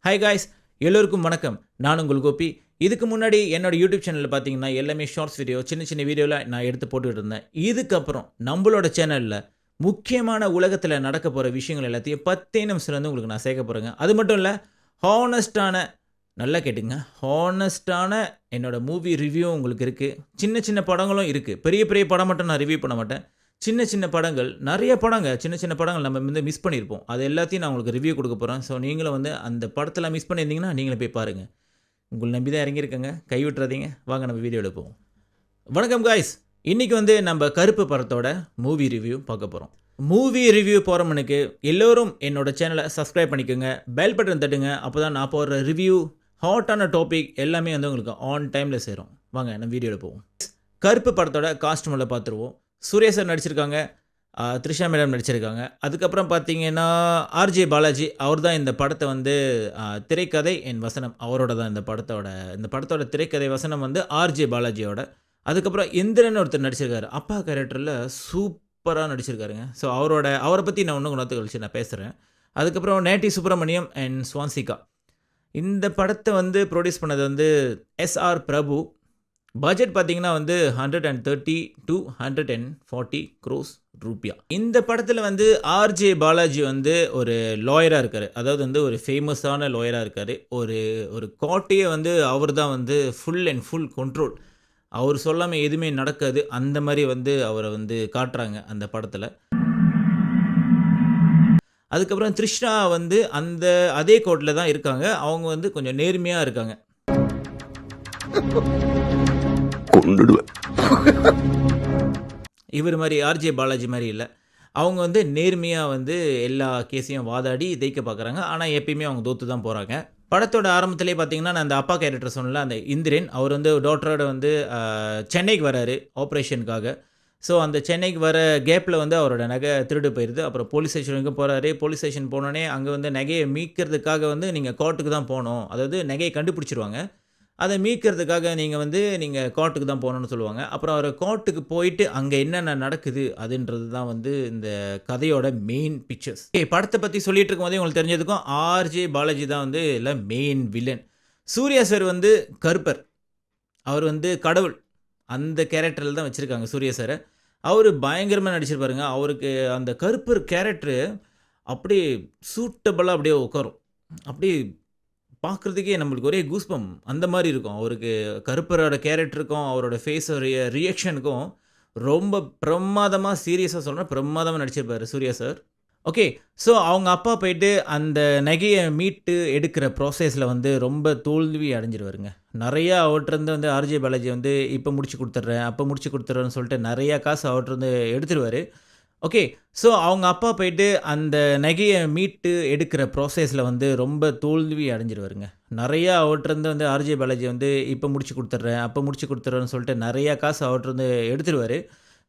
Hi guys, எல்லோருக்கும் வணக்கம். நான் உங்கள் கோபி. இதுக்கு முன்னாடி என்னோட யூடியூப் சேனலில் பார்த்தீங்கன்னா எல்லாமே ஷார்ட்ஸ் வீடியோ, சின்ன சின்ன வீடியோவில் நான் எடுத்து போட்டுக்கிட்டு இருந்தேன். இதுக்கப்புறம் நம்மளோட சேனலில் முக்கியமான உலகத்தில் நடக்க போகிற விஷயங்கள் எல்லாத்தையும் 10 நிமிஷத்துலேருந்து உங்களுக்கு நான் சேர்க்க போகிறேங்க. அது மட்டும் இல்லை, ஹானஸ்டான, நல்லா கேட்டுங்க, ஹானஸ்டான என்னோட மூவி ரிவ்யூ உங்களுக்கு இருக்குது. சின்ன சின்ன படங்களும் இருக்குது. பெரிய பெரிய படம் மட்டும் நான் ரிவ்யூ பண்ண மாட்டேன். சின்ன சின்ன படங்கள், நிறைய படங்க, சின்ன சின்ன படங்கள் நம்ம வந்து மிஸ் பண்ணியிருப்போம். அது எல்லாத்தையும் நான் உங்களுக்கு ரிவ்யூ கொடுக்க போகிறேன். ஸோ நீங்களும் வந்து அந்த படத்தில் மிஸ் பண்ணியிருந்தீங்கன்னா நீங்களே போய் பாருங்கள். உங்களை நம்பி தான் இறங்கியிருக்கேங்க, கை விட்டுறாதீங்க. வாங்க நம்ம வீடியோ எடுப்போம். வணக்கம் காய்ஸ். இன்றைக்கி வந்து நம்ம கருப்பு படத்தோட மூவி ரிவ்யூ பார்க்க போகிறோம். மூவி ரிவ்யூ போகிறவனுக்கு எல்லோரும் என்னோட சேனலை சப்ஸ்கிரைப் பண்ணிக்கோங்க, பெல் பட்டன் தட்டுங்க. அப்போ தான் நான் போடுற ரிவ்யூ, ஹாட்டான டாபிக் எல்லாமே வந்து உங்களுக்கு ஆன் டைமில் சேரும். வாங்க நம்ம வீடியோ எடுப்போம். கருப்பு படத்தோட காஸ்டியூமில் பார்த்துருவோம். சூர்யா சார் நடிச்சிருக்காங்க, த்ரிஷா மேடம் நடிச்சிருக்காங்க. அதுக்கப்புறம் பார்த்தீங்கன்னா ஆர்ஜே பாலாஜி, அவர் தான் இந்த படத்தை வந்து திரைக்கதை என் வசனம் அவரோட தான். இந்த படத்தோட திரைக்கதை வசனம் வந்து ஆர்ஜே பாலாஜியோட. அதுக்கப்புறம் இந்திரன் ஒருத்தர் நடிச்சிருக்காரு, அப்பா கேரக்டரில் சூப்பராக நடிச்சிருக்காருங்க. ஸோ அவரை பற்றி நான் இன்னும் குணத்து கழிச்சு நான் பேசுகிறேன். அதுக்கப்புறம் நேட்டி சுப்ரமணியம் அண்ட் ஸ்வான்சிகா. இந்த படத்தை வந்து ப்ரொடியூஸ் பண்ணது வந்து எஸ்ஆர் பிரபு. பட்ஜெட் பார்த்தீங்கன்னா வந்து 130 to 140 crores ரூபியா. இந்த படத்தில் வந்து ஆர்ஜே பாலாஜி வந்து ஒரு லாயராக இருக்கார். அதாவது வந்து ஒரு ஃபேமஸான லாயராக இருக்கார். ஒரு கோட்டையை வந்து அவர் தான் வந்து ஃபுல் அண்ட் ஃபுல் கண்ட்ரோல். அவர் சொல்லாமல் எதுவுமே நடக்காது. அந்த மாதிரி வந்து அவரை வந்து காட்டுறாங்க அந்த படத்தில். அதுக்கப்புறம் த்ரிஷா வந்து அதே கோர்ட்டில் தான் இருக்காங்க. அவங்க வந்து கொஞ்சம் நேர்மையாக இருக்காங்க. இவர் மாதிரி ஆர்ஜே பாலாஜி மாதிரி இல்லை. அவங்க வந்து நேர்மையாக வந்து எல்லா கேஸையும் வாதாடி ஜெயிக்க பார்க்குறாங்க. ஆனால் எப்பயுமே அவங்க தோற்று தான் போகிறாங்க. படத்தோட ஆரம்பத்திலே பார்த்தீங்கன்னா, நான் அந்த அப்பா கேரக்டர் சொன்னல, அந்த இந்திரன், அவர் வந்து டாக்டரோட வந்து சென்னைக்கு வராரு ஆப்ரேஷனுக்காக. ஸோ அந்த சென்னைக்கு வர கேப்பில் வந்து அவரோட நகை திருடு போயிடுது. அப்புறம் போலீஸ் ஸ்டேஷனுக்கு போகிறாரு. போலீஸ் ஸ்டேஷன் போனோடனே அங்கே வந்து நகையை மீட்கிறதுக்காக வந்து நீங்கள் கோர்ட்டுக்கு தான் போகணும். அதாவது நகையை கண்டுபிடிச்சிருவாங்க. அதை மீட்கிறதுக்காக நீங்கள் கோர்ட்டுக்கு தான் போகணுன்னு சொல்லுவாங்க. அப்புறம் அவர் கோர்ட்டுக்கு போயிட்டு அங்கே என்னென்ன நடக்குது அதுன்றது தான் வந்து இந்த கதையோட மெயின் பிக்சர்ஸ். படத்தை பற்றி சொல்லிட்டு இருக்கும்போதே உங்களுக்கு தெரிஞ்சதுக்கும் ஆர்ஜே பாலாஜி தான் வந்து இல்லை மெயின் வில்லன். சூர்யா சார் வந்து கருப்பர், அவர் வந்து கடவுள். அந்த கேரக்டரில் தான் வச்சுருக்காங்க சூர்யா சாரை. அவர் பயங்கரமாக நடிச்சிருப்பாருங்க. அவருக்கு அந்த கருப்பர் கேரக்டரு அப்படியே சூட்டபுளாக அப்படியே உட்காரும். அப்படியே பார்க்குறதுக்கே நம்மளுக்கு ஒரே கூஸ்பம் அந்த மாதிரி இருக்கும். அவருக்கு கருப்பரோட கேரக்டருக்கும் அவரோட ஃபேஸோடைய ரியாக்ஷனுக்கும் ரொம்ப பிரமாதமாக, சீரியஸாக சொல்கிறேன், பிரமாதமாக நடிச்சிருப்பார் சூர்யா சார். ஓகே, ஸோ அவங்க அப்பா போயிட்டு அந்த நகையை மீட்டு எடுக்கிற ப்ராசஸில் வந்து ரொம்ப தோல்வி அடைஞ்சிருவாருங்க. நிறையா அவர்கிட்டருந்து வந்து ஆர்ஜே பாலாஜி வந்து இப்போ முடிச்சு கொடுத்துட்றேன், அப்போ முடிச்சு கொடுத்துட்றேன்னு சொல்லிட்டு நிறையா காசு அவர்கிட்டருந்து எடுத்துருவார். ஓகே, ஸோ அவங்க அப்பா போயிட்டு அந்த நகையை மீட்டு எடுக்கிற ப்ராசஸில் வந்து ரொம்ப தோல்வி அடைஞ்சிருவாருங்க. நிறையா அவர்கிட்டருந்து வந்து ஆர்ஜே பாலாஜி வந்து இப்போ முடிச்சு கொடுத்துட்றேன், அப்போ முடிச்சு கொடுத்துட்றேன்னு சொல்லிட்டு நிறையா காசு அவர்கிட்டருந்து எடுத்துருவார்.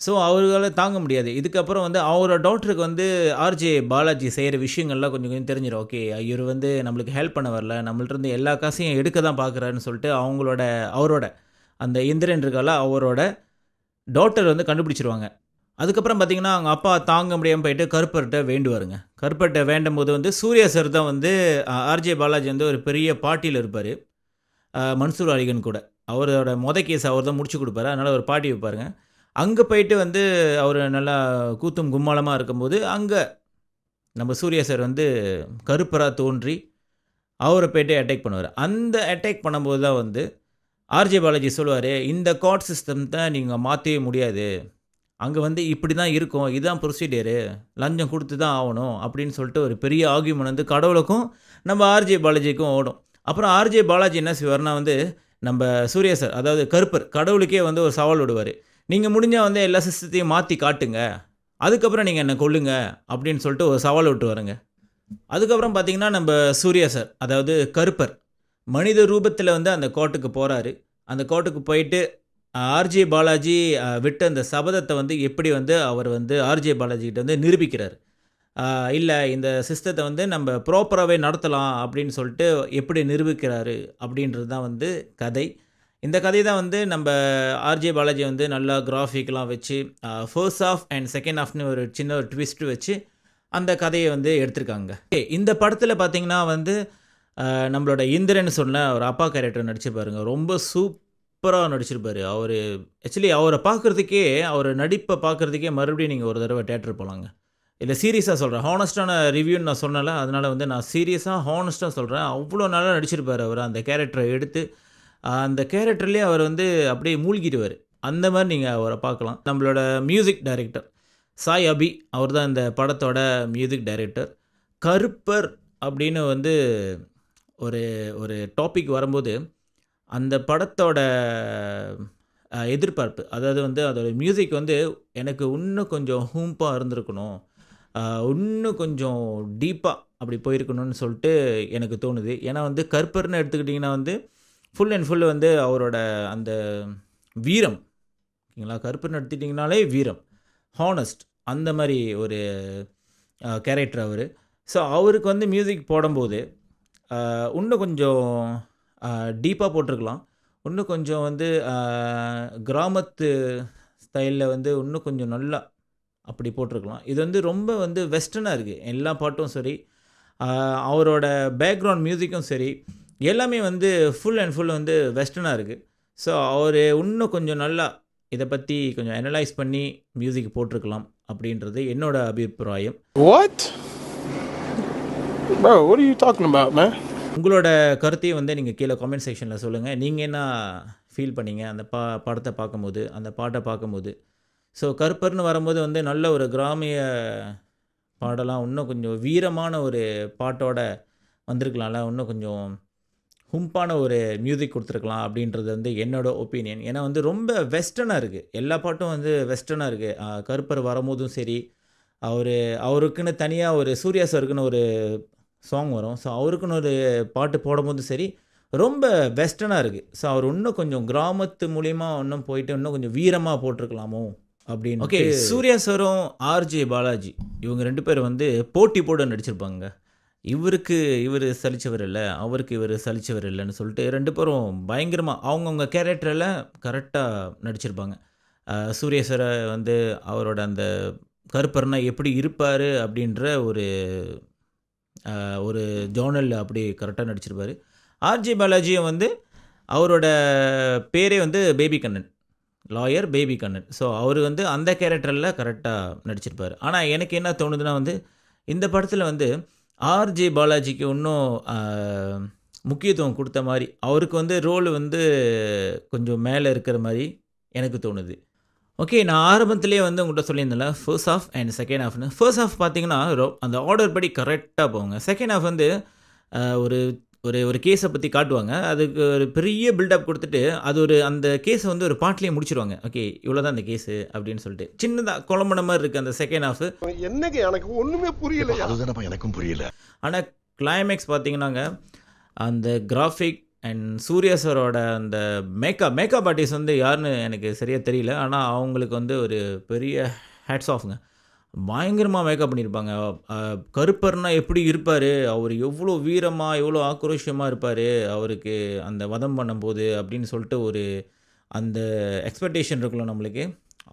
ஸோ அவர்களால் தாங்க முடியாது. இதுக்கப்புறம் வந்து அவரோட டாக்டருக்கு வந்து ஆர்ஜே பாலாஜி செய்கிற விஷயங்கள்லாம் கொஞ்சம் கொஞ்சம் தெரிஞ்சிடும். ஓகே, இவர் வந்து நம்மளுக்கு ஹெல்ப் பண்ண வரல, நம்மள்ட்ட எல்லா காசையும் எடுக்க தான் பார்க்குறாருன்னு சொல்லிட்டு அவரோட அந்த இந்திரன் இருக்கால, அவரோட டாக்டர் வந்து கண்டுபிடிச்சிருவாங்க. அதுக்கப்புறம் பார்த்தீங்கன்னா, அவங்க அப்பா தாங்க முடியாமல் போயிட்டு கருப்பர்கிட்ட வேண்டுவாருங்க. கருப்பர்கிட்ட வேண்டும் போது வந்து சூர்யா சார் தான் வந்து ஆர்ஜே பாலாஜி வந்து ஒரு பெரிய பார்ட்டியில் இருப்பார், மன்சூர் அலிகன் கூட. அவரோட கேஸ் அவர் தான் முடிச்சு கொடுப்பாரு. அதனால் ஒரு பார்ட்டி வைப்பாருங்க. அங்கே போயிட்டு வந்து அவர் நல்லா கூத்தும் கும்மாளமாக இருக்கும்போது அங்கே நம்ம சூர்யா சார் வந்து கருப்பராக தோன்றி அவரை போய்ட்டு அட்டாக் பண்ணுவார். அந்த அட்டாக் பண்ணும்போது தான் வந்து ஆர்ஜே பாலாஜி சொல்லுவார், இந்த கோர்ட் சிஸ்டம் தான் நீங்கள் மாற்றவே முடியாது, அங்கே வந்து இப்படி தான் இருக்கும், இதுதான் ப்ரொசீடியரு, லஞ்சம் கொடுத்து தான் ஆகணும் அப்படின்னு சொல்லிட்டு ஒரு பெரிய ஆர்கியூமெண்ட் வந்து கடவுளுக்கும் நம்ம ஆர்ஜே பாலாஜிக்கும் ஓடும். அப்புறம் ஆர்ஜே பாலாஜி என்ன செய்வார்னா வந்து நம்ம சூர்யா சார், அதாவது கருப்பர், கடவுளுக்கே வந்து ஒரு சவால் விடுவார். நீங்கள் முடிஞ்சால் வந்து எல்லா சிஸ்டத்தையும் மாற்றி காட்டுங்க, அதுக்கப்புறம் நீங்கள் என்னை கொல்லுங்க அப்படின்னு சொல்லிட்டு ஒரு சவால் விட்டு வருங்க. அதுக்கப்புறம் பார்த்தீங்கன்னா நம்ம சூர்யா சார், அதாவது கருப்பர், மனித ரூபத்தில் வந்து அந்த கோர்ட்டுக்கு போகிறாரு. அந்த கோர்ட்டுக்கு போயிட்டு ஆர்ஜே பாலாஜி விட்ட அந்த சபதத்தை வந்து எப்படி வந்து அவர் வந்து ஆர்ஜே பாலாஜிக்கிட்ட வந்து நிரூபிக்கிறார். இல்லை, இந்த சிஸ்டத்தை வந்து நம்ம ப்ராப்பராகவே நடத்தலாம் அப்படின்னு சொல்லிட்டு எப்படி நிரூபிக்கிறாரு அப்படின்றது தான் வந்து கதை. இந்த கதை தான் வந்து நம்ம ஆர்ஜே பாலாஜி வந்து நல்லா கிராஃபிக்லாம் வச்சு ஃபர்ஸ்ட் ஹாஃப் அண்ட் செகண்ட் ஹாஃப்னு ஒரு சின்ன ஒரு ட்விஸ்ட் வச்சு அந்த கதையை வந்து எடுத்திருக்காங்க. இந்த படத்தில் பார்த்தீங்கன்னா வந்து நம்மளோட இந்திரன் சொன்ன ஒரு அப்பா கேரக்டர் நடிச்சிருப்பாருங்க. ரொம்ப சூப்பரா நடிச்சிருப்பாரு. ஆக்சுவலி அவர பார்க்கறதுக்கே, அவர நடிப்ப பார்க்கறதுக்கே மறுபடியும் நீங்க ஒரு தடவ தியேட்டர் போலாங்க. இல்ல சீரியஸா சொல்றேன். ஹானஸ்ட்டான ரிவ்யூன்னு நான் சொன்னேன்ல, அதனால வந்து நான் சீரியஸா, ஹானஸ்ட்டா சொல்றேன். அவ்வளோ நல்லா நடிச்சிருப்பாரு அவரு. அந்த கேரக்டர எடுத்து, அந்த கேரக்டர்லயே அவர் வந்து அப்படியே மூழ்கிடுவாரு. அந்த மாரி நீங்க அவர பார்க்கலாம். நம்மளோட மியூசிக் டைரக்டர் சாய் அபி, அவர் தான் இந்த படத்தோட மியூசிக் டைரக்டர். கருப்பர் அப்படின்னு வந்து ஒரு ஒரு டாபிக் வரும்போது, அந்த படத்தோட எதிர்பார்ப்பு, அதாவது வந்து அதோட மியூசிக் வந்து எனக்கு இன்னும் கொஞ்சம் ஹூம்பா இருந்திருக்கணும். இன்னும் கொஞ்சம் டீப்பா அப்படி போயிருக்கணும்னு சொல்லிட்டு எனக்கு தோணுது. ஏன்னா வந்து கருப்பர்ன்னு எடுத்துக்கிட்டிங்கன்னா வந்து, ஃபுல் அண்ட் ஃபுல் வந்து அவரோட அந்த வீரம், ஓகேங்களா? கருப்பர்ன்னு எடுத்துக்கிட்டிங்கனாலே வீரம், ஹானஸ்ட் அந்த மாரி ஒரு கேரக்டர் அவரு. ஸோ அவருக்கு வந்து மியூசிக் போடும்போது, இன்னும் கொஞ்சம் டீப்பா போட்டிருக்கலாம். இன்னும் கொஞ்சம் வந்து கிராமத்து ஸ்டைல்ல வந்து இன்னும் கொஞ்சம் நல்லா அப்படி போட்டிருக்கலாம். இது வந்து ரொம்ப வந்து வெஸ்டர்னா இருக்கு. எல்லா பாட்டும் சரி, அவரோட பேக்ரவுண்ட் மியூசிக்கும் சரி, எல்லாமே வந்து ஃபுல் அண்ட் ஃபுல் வந்து வெஸ்டர்னா இருக்கு. ஸோ அவரு இன்னும் கொஞ்சம் நல்லா இத பத்தி கொஞ்சம் அனலைஸ் பண்ணி மியூசிக் போட்டிருக்கலாம் அப்படின்றது என்னோட அபிப்பிராயம். What? Bro, what are you talking about, man? உங்களோட கருத்தையும் வந்து நீங்க கீழ காமெண்ட் செக்ஷன்ல சொல்லுங்க. நீங்க என்ன ஃபீல் பண்ணீங்க அந்த படத்த பார்க்கும்போது, அந்த பாட்ட பார்க்கும்போது? ஸோ கருப்பர்ன்னு வரும்போது வந்து நல்ல ஒரு கிராமிய பாடலாம், இன்னும் கொஞ்சம் வீரமான ஒரு பாட்டோட வந்திருக்கலாம்ல. இன்னும் கொஞ்சம் ஹும்பான ஒரு மியூசிக் குடுத்துருக்கலாம் அப்படின்றது வந்து என்னோட ஒப்பீனியன். ஏன்னா வந்து ரொம்ப வெஸ்டர்னா இருக்கு. எல்லா பாட்டும் வந்து வெஸ்டர்னா இருக்கு. கருப்பர் வரும்போதும் சரி, அவருக்குன்னு தனியா ஒரு சூர்யா சாருக்குன்னு ஒரு சாங் வரும். ஸோ அவருக்குன்னு ஒரு பாட்டு போடும்போதும் சரி, ரொம்ப வெஸ்டர்னா இருக்கு. ஸோ அவர் இன்னும் கொஞ்சம் கிராமத்து மூலியமா இன்னும் போயிட்டு இன்னும் கொஞ்சம் வீரமா போட்டிருக்கலாமோ அப்படின்னு. ஓகே, சூர்யா சாரும், ஆர்ஜே பாலாஜி இவங்க 2 பேரும் வந்து போட்டி போட்டு நடிச்சிருப்பாங்க. இவரு சலிச்சவர் இல்ல, அவருக்கு இவரு சலிச்சவர் இல்லன்னு சொல்லிட்டு 2 பேரும் பயங்கரமா அவங்கவங்க கேரக்டர்ல கரெக்ட்டா நடிச்சிருப்பாங்க. சூர்யா சார வந்து அவரோட அந்த கருப்பர்னா எப்படி இருப்பாரு அப்படின்ற ஒரு ஜர்னல்ல அப்படி கரெக்ட்டா நடிச்சிருப்பாரு. ஆர்ஜே பாலாஜியும் வந்து அவரோட பேரே வந்து baby Kannan. Lawyer baby Kannan. So அவரு வந்து அந்த கேரக்டர்ல கரெக்ட்டா நடிச்சிருப்பாரு. ஆனா எனக்கு என்ன தோணுதுன்னா வந்து, இந்த படத்துல வந்து ஆர்ஜே பாலாஜிக்கு இன்னும் முக்கியத்துவம் குடுத்த மாரி, அவருக்கு வந்து ரோல் வந்து கொஞ்சம் மேல இருக்கிற மாரி எனக்கு தோணுது. ஓகே, நான் ஆரம்பத்திலேயே வந்து உங்கள்ட்ட சொல்லியிருந்தேன்ல, ஃபர்ஸ்ட் ஹாஃப் அண்ட் செகண்ட் ஹாஃப்னு. ஃபர்ஸ்ட் ஹாஃப் பார்த்தீங்கன்னா, அந்த ஆர்டர் படி கரெக்ட்டா போகுங்க. செகண்ட் ஹாஃப் வந்து ஒரு ஒரு ஒரு கேஸ பத்தி காட்டுவாங்க. அதுக்கு ஒரு பெரிய பில்டப் குடுத்துட்டு, அந்த கேஸ வந்து ஒரு பாட்டுலயே முடிச்சுருவாங்க. ஓகே, இவ்வளோ தான் அந்த கேஸு அப்படின்னு சொல்லிட்டு. சின்னதா குழம்புன மாரி இருக்கு அந்த செகண்ட் ஹாஃப். என்னங்க எனக்கு ஒண்ணுமே புரியல. அதுதானப்பா எனக்கும் புரியல. ஆனா கிளைமேக்ஸ் பார்த்தீங்கன்னாங்க, அந்த கிராஃபிக் அண்ட் சூர்யா சாரோட அந்த மேக்கப் ஆர்டிஸ்ட் வந்து யாருன்னு எனக்கு சரியா தெரியல. ஆனா அவங்களுக்கு வந்து ஒரு பெரிய ஹேட்ஸ் ஆஃப்ங்க. பயங்கரமா மேக்கப் பண்ணியிருப்பாங்க. கருப்பர்னா எப்படி இருப்பாரு? அவரு எவ்வளோ வீரமா, எவ்வளோ ஆக்ரோஷமா இருப்பாரு, அவருக்கு அந்த வதம் பண்ணும்போது அப்படின்னு சொல்லிட்டு அந்த எக்ஸ்பெக்டேஷன் இருக்குல்ல நம்மளுக்கு.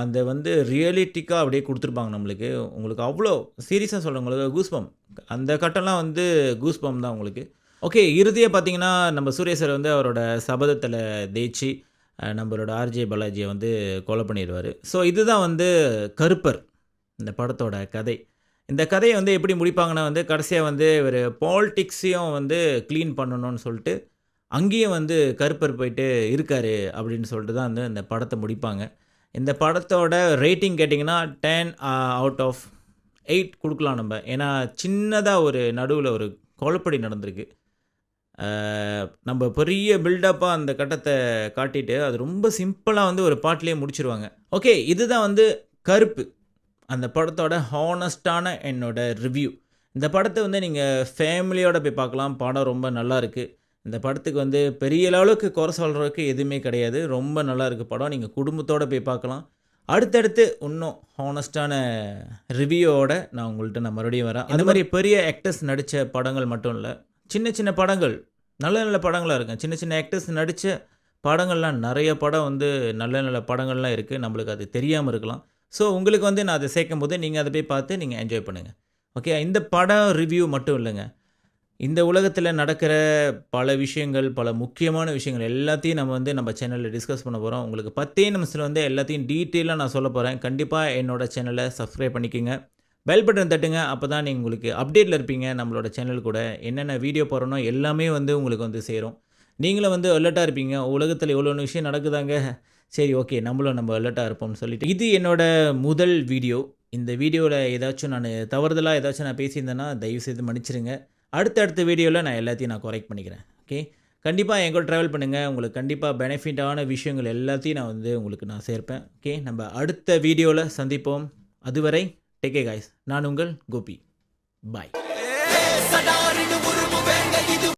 அந்த வந்து ரியலிஸ்டிக்கா அப்படியே குடுத்துருப்பாங்க நம்மளுக்கு. உங்களுக்கு அவ்வளோ சீரியஸா சொல்றேன், உங்களுக்கு கூஸ்பம்ப். அந்த கட்டம்லாம் வந்து கூஸ்பம்ப் தான் உங்களுக்கு. ஓகே, இறுதியா பார்த்தீங்கன்னா, நம்ம சூர்யா சார் வந்து அவரோட சபதத்தில ஜெயிச்சு, நம்மளோட ஆர்ஜே பாலாஜிய வந்து கொலை பண்ணிருவாரு. ஸோ இதுதான் வந்து கருப்பர், இந்த படத்தோட கதை. இந்த கதைய வந்து எப்படி முடிப்பாங்கன்னா வந்து, கடைசியா வந்து ஒரு பாலிடிக்ஸையும் வந்து கிளீன் பண்ணணும்னு சொல்லிட்டு, அங்கேயும் வந்து கருப்பர் போயிட்டு இருக்காரு அப்படின்னு சொல்லிட்டு தான் வந்து இந்த படத்த முடிப்பாங்க. இந்த படத்தோட ரேட்டிங் கேட்டிங்கன்னா 10 அவுட் ஆஃப் 8 குடுக்கலாம் நம்ப. ஏன்னா, சின்னதா ஒரு நடுவுல ஒரு குழப்படி நடந்திருக்கு. நம்ம பெரிய பில்டப்பா அந்த கட்டத்த காட்டிட்டு, அது ரொம்ப சிம்பிளா வந்து ஒரு பாட்டுலயே முடிச்சுருவாங்க. ஓகே, இதுதான் வந்து கருப்பு. அந்த படத்தோட ஹானஸ்ட்டான என்னோட ரிவ்யூ. இந்த படத்த வந்து நீங்க ஃபேமிலியோட போய் பார்க்கலாம். படம் ரொம்ப நல்லாயிருக்கு. இந்த படத்துக்கு வந்து பெரிய லெவலுக்கு குறை சொல்றதுக்கு எதுவுமே கிடையாது. ரொம்ப நல்லாயிருக்கு படம். நீங்க குடும்பத்தோட போய் பார்க்கலாம். அடுத்தடுத்து இன்னும் ஹானஸ்ட்டான ரிவ்யூவோட நான் மறுபடியும் வரேன். அந்த மாரி பெரிய ஆக்டர்ஸ் நடிச்ச படங்கள் மட்டும் இல்ல, சின்ன சின்ன படங்கள், நல்ல நல்ல படங்களா இருக்கு. சின்ன சின்ன ஆக்டர்ஸ் நடிச்ச படங்கள்லாம் நெறைய படம் வந்து நல்ல நல்ல படங்கள்லாம் இருக்கு. நம்மளுக்கு அது தெரியாம இருக்கலாம். ஸோ உங்களுக்கு வந்து நான் அத சேர்க்கும்போது, நீங்க அத போய் பார்த்து நீங்க என்ஜாய் பண்ணுங்க. ஓகே, இந்த படம் ரிவ்யூ மட்டும் இல்லங்க. இந்த உலகத்தில் நடக்கிற பல விஷயங்கள், பல முக்கியமான விஷயங்கள் எல்லாத்தையும் நம்ம வந்து நம்ம சேனலில் டிஸ்கஸ் பண்ண போகிறோம். உங்களுக்கு 10 நிமிஷத்தில் வந்து எல்லாத்தையும் டீட்டெயிலாக நான் சொல்ல போகிறேன். கண்டிப்பாக என்னோட சேனலை சப்ஸ்கிரைப் பண்ணிக்கோங்க. பெல் பட்டன் தட்டுங்க. அப்போ தான் நீங்கள் உங்களுக்கு அப்டேட்டில் இருப்பீங்க. நம்மளோட சேனல் கூட என்னென்ன வீடியோ போடுறனோ எல்லாமே வந்து உங்களுக்கு வந்து சேரும். நீங்களும் வந்து அலர்ட்டாக இருப்பீங்க. உலகத்தில் இவ்வளோ விஷயம் நடக்குதாங்க. சரி, ஓகே, நம்ம அலர்ட்டாக இருப்போம்னு சொல்லிட்டு. இது என்னோட முதல் வீடியோ. இந்த வீடியோவில் ஏதாச்சும் நான் தவறுதலாக ஏதாச்சும் நான் பேசியிருந்தேன்னா தயவுசெய்து மன்னிச்சிடுங்க. அடுத்த வீடியோவில் நான் எல்லாத்தையும் கொரெக்ட் பண்ணிக்கிறேன். ஓகே, கண்டிப்பாக என் கூட ட்ராவல் பண்ணுங்கள். உங்களுக்கு கண்டிப்பாக பெனிஃபிட்டான விஷயங்கள் எல்லாத்தையும் நான் வந்து உங்களுக்கு நான் சேர்ப்பேன். ஓகே, நம்ம அடுத்த வீடியோவில் சந்திப்போம். அதுவரை டேக் கேர் காய்ஸ். நான் உங்கள் கோபி. பாய்.